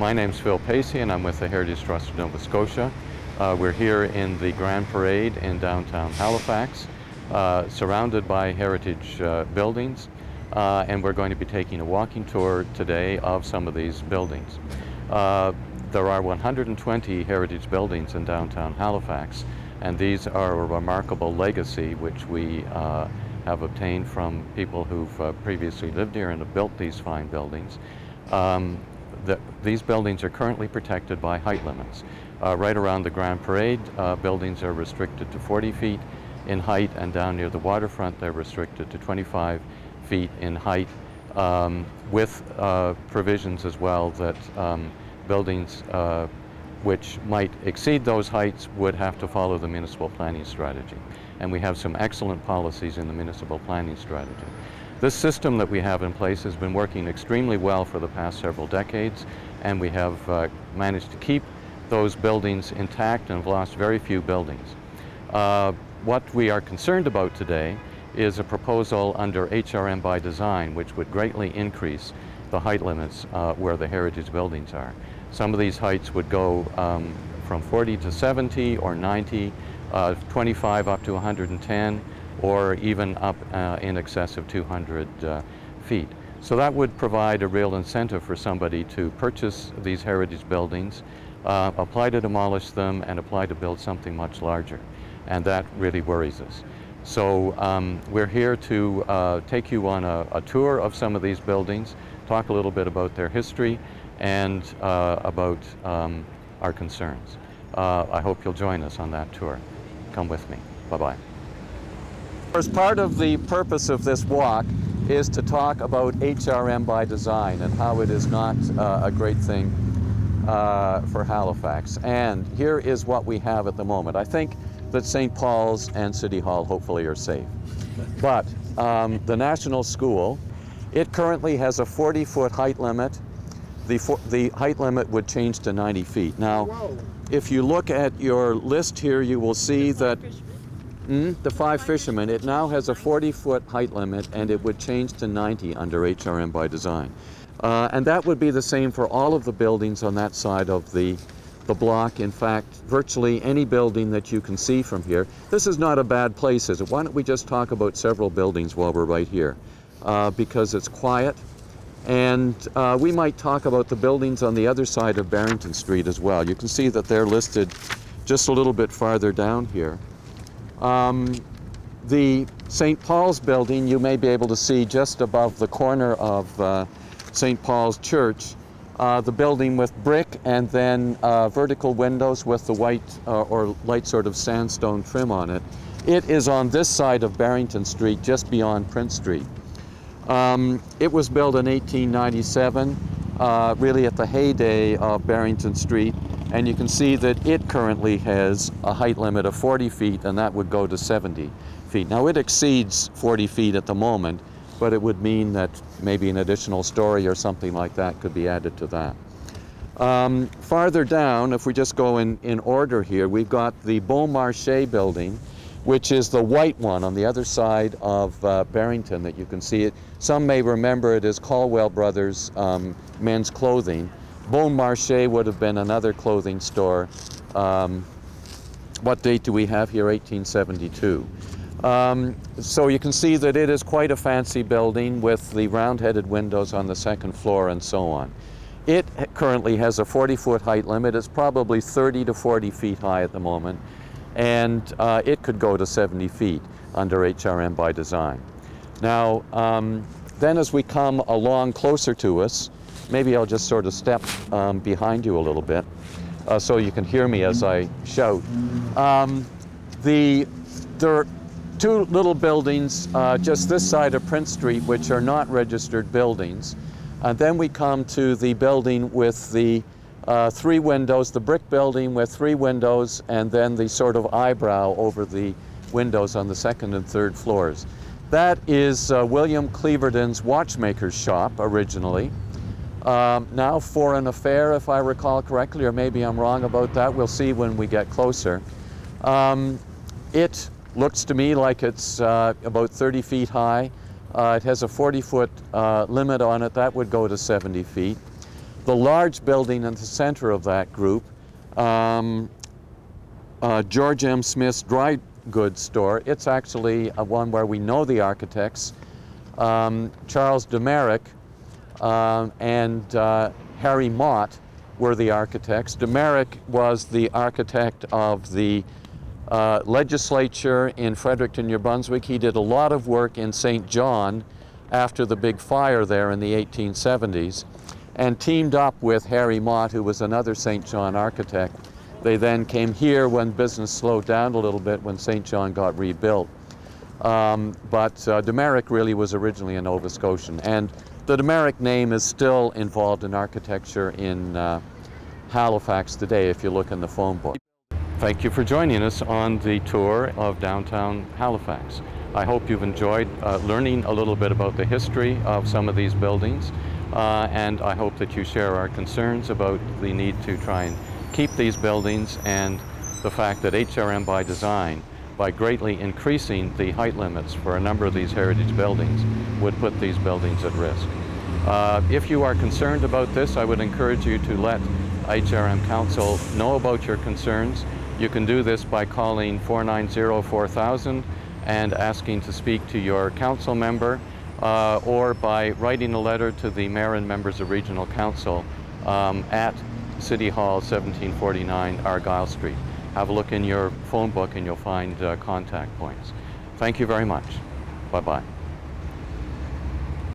My name's Phil Pacey and I'm with the Heritage Trust of Nova Scotia. We're here in the Grand Parade in downtown Halifax, surrounded by heritage buildings, and we're going to be taking a walking tour today of some of these buildings. There are 120 heritage buildings in downtown Halifax, and these are a remarkable legacy which we have obtained from people who've previously lived here and have built these fine buildings. These buildings are currently protected by height limits. Right around the Grand Parade, buildings are restricted to 40 feet in height, and down near the waterfront they're restricted to 25 feet in height, with provisions as well that buildings which might exceed those heights would have to follow the municipal planning strategy. And we have some excellent policies in the municipal planning strategy. This system that we have in place has been working extremely well for the past several decades, and we have managed to keep those buildings intact and have lost very few buildings. What we are concerned about today is a proposal under HRM by design, which would greatly increase the height limits where the heritage buildings are. Some of these heights would go from 40 to 70 or 90, 25 up to 110, or even up in excess of 200 feet. So that would provide a real incentive for somebody to purchase these heritage buildings, apply to demolish them, and apply to build something much larger. And that really worries us. So we're here to take you on a tour of some of these buildings, talk a little bit about their history, and about our concerns. I hope you'll join us on that tour. Come with me. Bye-bye. As part of the purpose of this walk is to talk about HRM by design and how it is not a great thing for Halifax. And here is what we have at the moment. I think that St. Paul's and City Hall hopefully are safe. But the National School, it currently has a 40-foot height limit. The height limit would change to 90 feet. Now, if you look at your list here, you will see that the Five Fishermen, it now has a 40-foot height limit, and it would change to 90 under HRM by design. And that would be the same for all of the buildings on that side of the block. In fact, virtually any building that you can see from here. This is not a bad place, is it? Why don't we just talk about several buildings while we're right here? Because it's quiet. And we might talk about the buildings on the other side of Barrington Street as well. You can see that they're listed just a little bit farther down here. The St. Paul's building, you may be able to see just above the corner of St. Paul's Church, the building with brick and then vertical windows with the white or light sort of sandstone trim on it. It is on this side of Barrington Street, just beyond Prince Street. It was built in 1897, really at the heyday of Barrington Street. And you can see that it currently has a height limit of 40 feet, and that would go to 70 feet. Now, it exceeds 40 feet at the moment, but it would mean that maybe an additional story or something like that could be added to that. Farther down, if we just go in order here, we've got the Beaumarchais building, which is the white one on the other side of Barrington that you can see it. Some may remember it as Caldwell Brothers men's clothing. Beaumarchais would have been another clothing store. What date do we have here? 1872. So you can see that it is quite a fancy building with the round-headed windows on the second floor and so on. It currently has a 40-foot height limit. It's probably 30 to 40 feet high at the moment, and it could go to 70 feet under HRM by design. Now, then as we come along closer to us, maybe I'll just sort of step behind you a little bit so you can hear me as I shout. There are two little buildings just this side of Prince Street which are not registered buildings. And then we come to the building with the three windows, the brick building with three windows, and then the sort of eyebrow over the windows on the second and third floors. That is William Cleaverden's watchmaker's shop originally. Now for an affair, if I recall correctly, or maybe I'm wrong about that, we'll see when we get closer. It looks to me like it's about 30 feet high. It has a 40-foot limit on it. That would go to 70 feet. The large building in the center of that group, George M. Smith's dry goods store, it's actually one where we know the architects. Charles Demerick and Harry Mott were the architects. Demerick was the architect of the legislature in Fredericton, New Brunswick. He did a lot of work in St. John after the big fire there in the 1870s, and teamed up with Harry Mott, who was another St. John architect. They then came here when business slowed down a little bit when St. John got rebuilt. But Demerick really was originally a Nova Scotian, and the Demerick name is still involved in architecture in Halifax today if you look in the phone book. Thank you for joining us on the tour of downtown Halifax. I hope you've enjoyed learning a little bit about the history of some of these buildings, and I hope that you share our concerns about the need to try and keep these buildings, and the fact that HRM by design, by greatly increasing the height limits for a number of these heritage buildings, would put these buildings at risk. If you are concerned about this, I would encourage you to let HRM Council know about your concerns. You can do this by calling 490-4000 and asking to speak to your council member, or by writing a letter to the mayor and members of Regional Council at City Hall, 1749 Argyle Street. Have a look in your phone book and you'll find contact points. Thank you very much. Bye-bye.